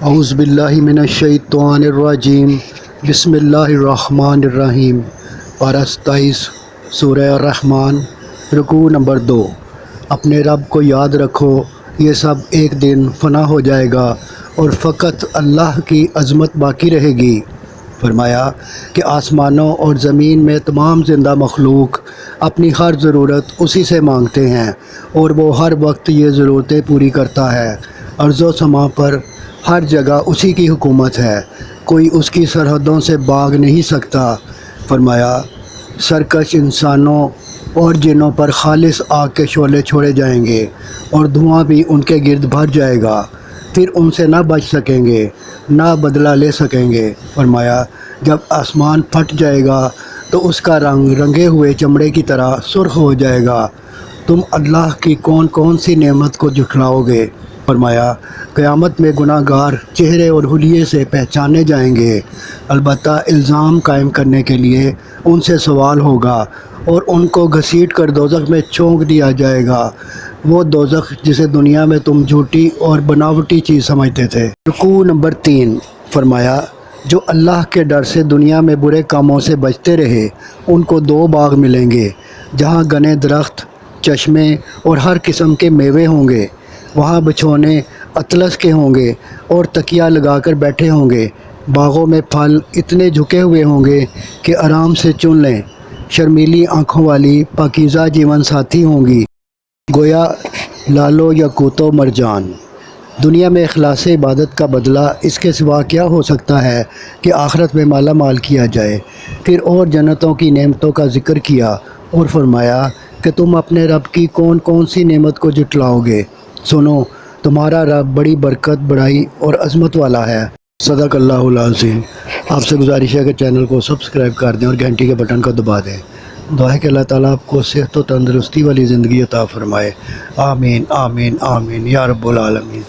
اعوذ باللہ من الشیطان الرجیم، بسم اللہ الرحمن الرحیم۔ پارہ 27 سورہ الرحمن، رکوع نمبر 2۔ اپنے رب کو یاد رکھو، یہ سب ایک دن فنا ہو جائے گا اور فقط اللہ کی عظمت باقی رہے گی۔ فرمایا کہ آسمانوں اور زمین میں تمام زندہ مخلوق اپنی ہر ضرورت اسی سے مانگتے ہیں اور وہ ہر وقت یہ ضرورتیں پوری کرتا ہے۔ ارض و سما پر ہر جگہ اسی کی حکومت ہے، کوئی اس کی سرحدوں سے بھاگ نہیں سکتا۔ فرمایا سرکش انسانوں اور جنوں پر خالص آگ کے شعلے چھوڑے جائیں گے اور دھواں بھی ان کے گرد بھر جائے گا، پھر ان سے نہ بچ سکیں گے نہ بدلہ لے سکیں گے۔ فرمایا جب آسمان پھٹ جائے گا تو اس کا رنگ رنگے ہوئے چمڑے کی طرح سرخ ہو جائے گا، تم اللہ کی کون کون سی نعمت کو جھٹلاؤ گے؟ فرمایا قیامت میں گناہ گار چہرے اور حلیے سے پہچانے جائیں گے، البتہ الزام قائم کرنے کے لیے ان سے سوال ہوگا اور ان کو گھسیٹ کر دوزخ میں چھونک دیا جائے گا، وہ دوزخ جسے دنیا میں تم جھوٹی اور بناوٹی چیز سمجھتے تھے۔ رکوع نمبر 3۔ فرمایا جو اللہ کے ڈر سے دنیا میں برے کاموں سے بچتے رہے ان کو 2 باغ ملیں گے جہاں گھنے درخت، چشمے اور ہر قسم کے میوے ہوں گے، وہاں بچھونے اطلس کے ہوں گے اور تکیہ لگا کر بیٹھے ہوں گے، باغوں میں پھل اتنے جھکے ہوئے ہوں گے کہ آرام سے چن لیں، شرمیلی آنکھوں والی پاکیزہ جیون ساتھی ہوں گی، گویا لالو یاقوت و مرجان۔ دنیا میں اخلاص عبادت کا بدلہ اس کے سوا کیا ہو سکتا ہے کہ آخرت میں مالا مال کیا جائے۔ پھر اور جنتوں کی نعمتوں کا ذکر کیا اور فرمایا کہ تم اپنے رب کی کون کون سی نعمت کو جھٹلاؤ گے؟ سنو، تمہارا رب بڑی برکت، بڑائی اور عظمت والا ہے۔ صدق اللہ العظیم۔ آپ سے گزارش ہے کہ چینل کو سبسکرائب کر دیں اور گھنٹی کے بٹن کو دبا دیں۔ دعا ہے کہ اللہ تعالیٰ آپ کو صحت و تندرستی والی زندگی عطا فرمائے۔ آمین آمین آمین یا رب العالمین۔